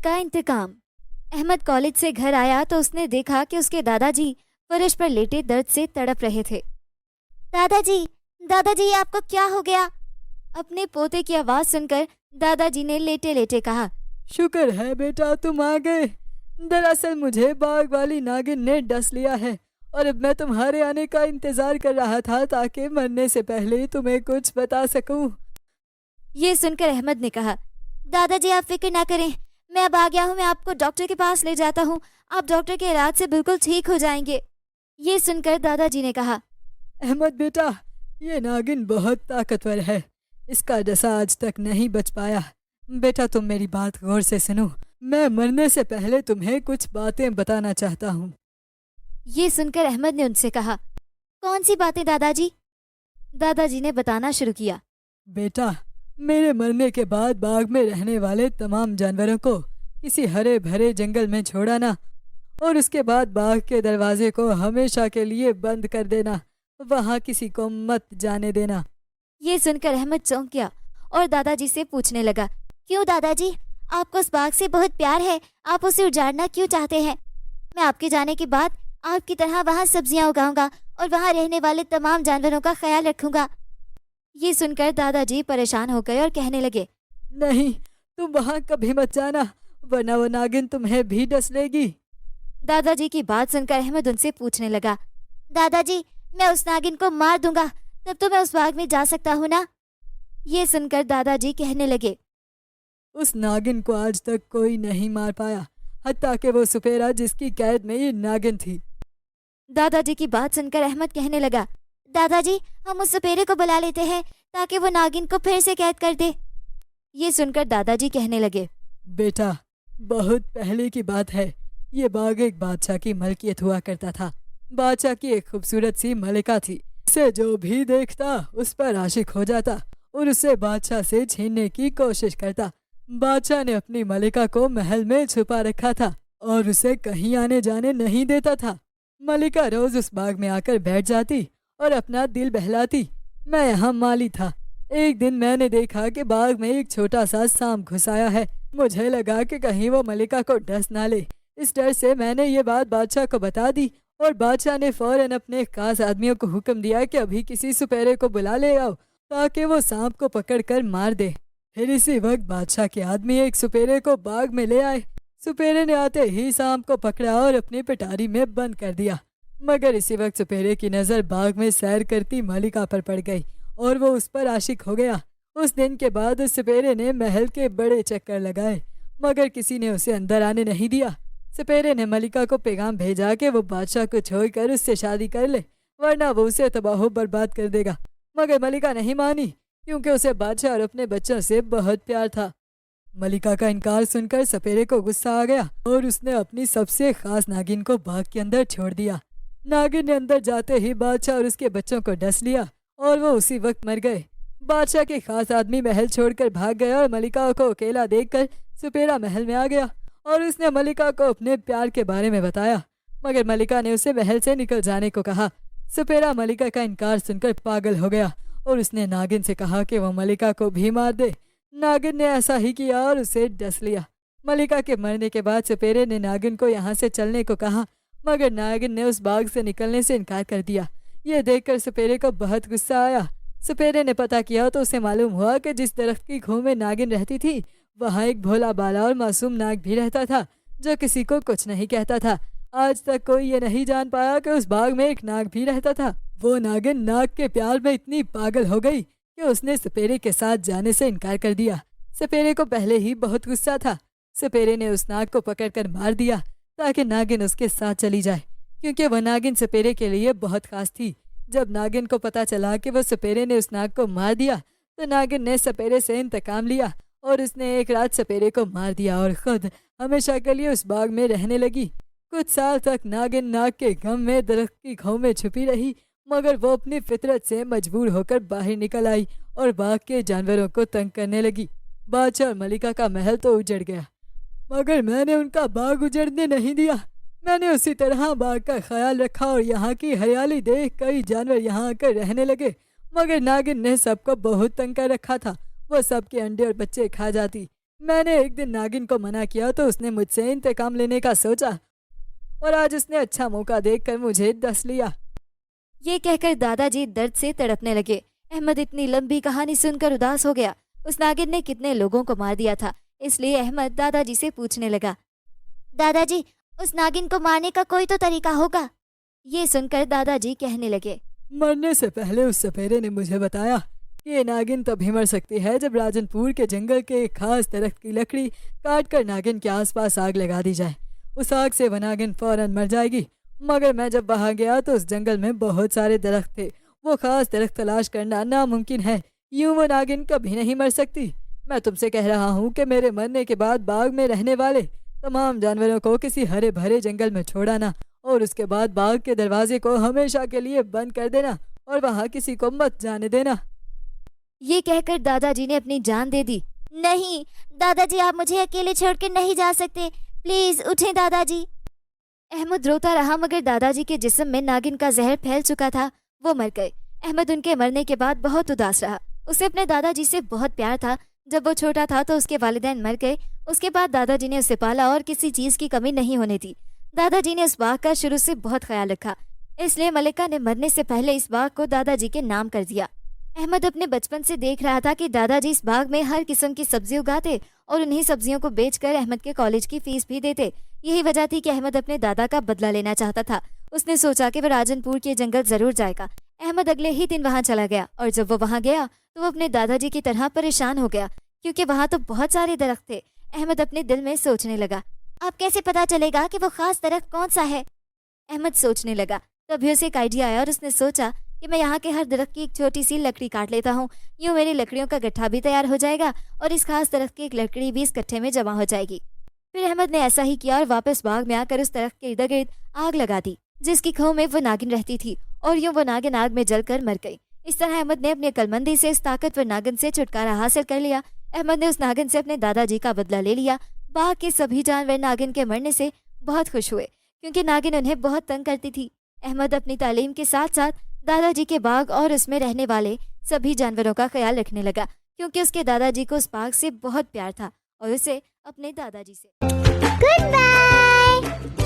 का इंतकाम। अहमद कॉलेज से घर आया तो उसने देखा कि उसके दादाजी फर्श पर लेटे दर्द से तड़प रहे थे। दादाजी, दादाजी, आपको क्या हो गया? अपने पोते की आवाज सुनकर दादाजी ने लेटे लेटे कहा। शुक्र है बेटा तुम आ गए। दरअसल मुझे बाग वाली नागिन ने डस लिया है और अब मैं तुम्हारे आने का इंतजार कर रहा था ताकि मरने से पहले तुम्हें कुछ बता सकूं। ये सुनकर अहमद ने कहा, दादाजी आप फिक्र ना करें, मैं अब आ गया हूँ, मैं आपको डॉक्टर के पास ले जाता हूँ, आप डॉक्टर के इलाज से बिल्कुल ठीक हो जाएंगे। ये सुनकर दादाजी ने कहा, अहमद बेटा, ये नागिन बहुत ताकतवर है, इसका डसा आज तक नहीं बच पाया। बेटा तुम मेरी बात गौर से सुनो, मैं मरने से पहले तुम्हें कुछ बातें बताना चाहता हूँ। ये सुनकर अहमद ने उनसे कहा, कौन सी बातें दादाजी? दादाजी ने बताना शुरू किया। बेटा, मेरे मरने के बाद बाग में रहने वाले तमाम जानवरों को किसी हरे भरे जंगल में छोड़ाना और उसके बाद बाग के दरवाजे को हमेशा के लिए बंद कर देना, वहाँ किसी को मत जाने देना। ये सुनकर अहमद चौंक गया और दादाजी से पूछने लगा, क्यों दादाजी, आपको उस बाग से बहुत प्यार है, आप उसे उजाड़ना क्यों चाहते हैं? मैं आपके जाने के बाद आपकी तरह वहाँ सब्जियाँ उगाऊंगा और वहाँ रहने वाले तमाम जानवरों का ख्याल रखूंगा। ये सुनकर दादाजी परेशान हो गए और कहने लगे, नहीं, तुम वहाँ कभी मत जाना, वरना वो नागिन तुम्हें भी डस लेगी। दादाजी की बात सुनकर अहमद उनसे पूछने लगा, दादाजी मैं उस नागिन को मार दूंगा, तब तो मैं उस बाग में जा सकता हूँ ना? ये सुनकर दादाजी कहने लगे, उस नागिन को आज तक कोई नहीं मार पाया, हत्ता कि वो सुपेरा जिसकी कैद में ये नागिन थी। दादाजी की बात सुनकर अहमद कहने लगा, दादाजी हम उस सपेरे को बुला लेते हैं ताकि वो नागिन को फिर से कैद कर दे। ये सुनकर दादाजी कहने लगे, बेटा बहुत पहले की बात है, ये बाग एक बादशाह की मलकियत हुआ करता था। बादशाह की एक खूबसूरत सी मलिका थी, उसे जो भी देखता उस पर आशिक हो जाता और उसे बादशाह से छीनने की कोशिश करता। बादशाह ने अपनी मलिका को महल में छुपा रखा था और उसे कहीं आने जाने नहीं देता था। मलिका रोज उस बाग में आकर बैठ जाती और अपना दिल बहलाती। मैं यहाँ माली था। एक दिन मैंने देखा कि बाग में एक छोटा सा सांप घुस आया है। मुझे लगा कि कहीं वो मलिका को डस ना ले। इस डर से मैंने ये बात बादशाह को बता दी और बादशाह ने फौरन अपने खास आदमियों को हुक्म दिया कि अभी किसी सुपेरे को बुला ले आओ ताकि वो सांप को पकड़कर मार दे। फिर इसी वक्त बादशाह के आदमी एक सुपेरे को बाग में ले आए। सुपेरे ने आते ही सांप को पकड़ा और अपनी पिटारी में बंद कर दिया। मगर इसी वक्त सुपेरे की नज़र बाग में सैर करती मलिका पर पड़ गई और वो उस पर आशिक हो गया। उस दिन के बाद उस सुपेरे ने महल के बड़े चक्कर लगाए मगर किसी ने उसे अंदर आने नहीं दिया। सुपेरे ने मलिका को पैगाम भेजा कि वो बादशाह को छोड़कर उससे शादी कर ले वरना वो उसे तबाह बर्बाद कर देगा। मगर मलिका नहीं मानी क्योंकि उसे बादशाह और अपने बच्चों से बहुत प्यार था। मलिका का इनकार सुनकर सपेरे को गुस्सा आ गया और उसने अपनी सबसे खास नागिन को बाग के अंदर छोड़ दिया। नागिन ने अंदर जाते ही बादशाह और उसके बच्चों को डस लिया और वो उसी वक्त मर गए। बादशाह के खास आदमी महल छोड़कर भाग गया और मलिका को अकेला देखकर सुपेरा महल में आ गया और उसने मलिका को अपने प्यार के बारे में बताया। मगर मलिका ने उसे महल से निकल जाने को कहा। सुपेरा मलिका का इनकार सुनकर पागल हो गया और उसने नागिन से कहा कि वह मलिका को भी मार दे। नागिन ने ऐसा ही किया और उसे डस लिया। मलिका के मरने के बाद सुपेरे ने नागिन को यहाँ से चलने को कहा मगर नागिन ने उस बाग से निकलने से इनकार कर दिया। यह देखकर सुपेरे को बहुत गुस्सा आया। सुपेरे ने पता किया तो उसे मालूम हुआ कि जिस दरख्त की खूह में नागिन रहती थी वहाँ एक भोला बाला और मासूम नाग भी रहता था जो किसी को कुछ नहीं कहता था। आज तक कोई ये नहीं जान पाया कि उस बाग में एक नाग भी रहता था। वो नागिन नाग के प्यार में इतनी पागल हो गई कि उसने सुपेरे के साथ जाने से इनकार कर दिया। सुपेरे को पहले ही बहुत गुस्सा था। सुपेरे ने उस नाग को पकड़कर मार दिया ताकि नागिन उसके साथ चली जाए क्योंकि वह नागिन सुपेरे के लिए बहुत खास थी। जब नागिन को पता चला कि वह सुपेरे ने उस नाग को मार दिया तो नागिन ने सुपेरे से इंतकाम लिया और उसने एक रात सुपेरे को मार दिया और खुद हमेशा के लिए उस बाग में रहने लगी। कुछ साल तक नागिन नाग के गम में दरख्त की खूह में छुपी रही मगर वो अपनी फितरत से मजबूर होकर बाहर निकल आई और बाग के जानवरों को तंग करने लगी। बादशाह और मलिका का महल तो उजड़ गया मगर मैंने उनका बाग उजड़ने नहीं दिया। मैंने उसी तरह बाग का ख्याल रखा और यहाँ की हरियाली देख कई जानवर यहाँ आकर रहने लगे। मगर नागिन ने सबको बहुत तंग कर रखा था। वो सबके अंडे और बच्चे खा जाती। मैंने एक दिन नागिन को मना किया तो उसने मुझसे इंतकाम लेने का सोचा और आज उसने अच्छा मौका देखकर मुझे डस लिया। ये कहकर दादाजी दर्द से तड़पने लगे। अहमद इतनी लंबी कहानी सुनकर उदास हो गया। उस नागिन ने कितने लोगों को मार दिया था, इसलिए अहमद दादाजी से पूछने लगा, दादाजी उस नागिन को मारने का कोई तो तरीका होगा। ये सुनकर दादाजी कहने लगे, मरने से पहले उस सपेरे ने मुझे बताया कि ये नागिन तभी मर सकती है जब राजनपुर के जंगल के एक खास दरख्त की लकड़ी काट कर नागिन के आसपास आग लगा दी जाए। उस आग से वह नागिन फौरन मर जाएगी। मगर मैं जब वहां गया तो उस जंगल में बहुत सारे दरख्त थे। वो खास दरख्त तलाश करना नामुमकिन है। यूं वो नागिन कभी नहीं मर सकती। मैं तुमसे कह रहा हूँ कि मेरे मरने के बाद बाग में रहने वाले तमाम जानवरों को किसी हरे भरे जंगल में छोड़ाना और उसके बाद बाग के दरवाजे को हमेशा के लिए बंद कर देना और वहाँ किसी को मत जाने देना। ये कहकर दादाजी ने अपनी जान दे दी। नहीं दादाजी, आप मुझे अकेले छोड़कर नहीं जा सकते, प्लीज उठें दादाजी। अहमद रोता रहा मगर दादाजी के जिस्म में नागिन का जहर फैल चुका था। वो मर गए। अहमद उनके मरने के बाद बहुत उदास रहा। उसे अपने दादाजी से बहुत प्यार था। जब वो छोटा था तो उसके वालिदैन मर गए। उसके बाद दादाजी ने उसे पाला और किसी चीज की कमी नहीं होने दी। दादाजी ने उस बाग का शुरू से बहुत ख्याल रखा, इसलिए मलिका ने मरने से पहले इस बाग को दादाजी के नाम कर दिया। अहमद अपने बचपन से देख रहा था कि दादाजी इस बाग में हर किस्म की सब्जी उगाते और उन्हीं सब्जियों को बेचकर अहमद के कॉलेज की फीस भी देते। यही वजह थी कि अहमद अपने दादा का बदला लेना चाहता था। उसने सोचा कि वह राजनपुर के जंगल जरूर जाएगा। अहमद अगले ही दिन वहां चला गया और जब वो वहां गया तो वो अपने दादाजी की तरह परेशान हो गया, क्योंकि वहां तो बहुत सारे दरख्त थे। अहमद अपने दिल में सोचने लगा, अब कैसे पता चलेगा कि वो खास दरख्त कौन सा है। अहमद सोचने लगा। तभी उसे एक आइडिया आया और उसने सोचा कि मैं यहाँ के हर दरख्त की एक छोटी सी लकड़ी काट लेता हूँ। यूँ मेरी लकड़ियों का गट्ठा भी तैयार हो जाएगा और इस खास दरख्त की एक लकड़ी भी इस गट्ठे में जमा हो जाएगी। फिर अहमद ने ऐसा ही किया और वापस बाग में आकर उस दरख्त के इर्द गिर्द आग लगा दी, जिसकी खोह में वो नागिन रहती थी, और यूँ वो नागिन आग में जलकर मर गई। इस तरह अहमद ने अपनी अक्लमंदी से इस ताकतवर नागिन से छुटकारा हासिल कर लिया। अहमद ने उस नागिन से अपने दादाजी का बदला ले लिया। बाग के सभी जानवर नागिन के मरने से बहुत खुश हुए, क्योंकि नागिन उन्हें बहुत तंग करती थी। अहमद अपनी तालीम के साथ साथ दादाजी के बाग और उसमें रहने वाले सभी जानवरों का ख्याल रखने लगा, क्योंकि उसके दादाजी को उस बाग से बहुत प्यार था और उसे अपने दादाजी से। Goodbye.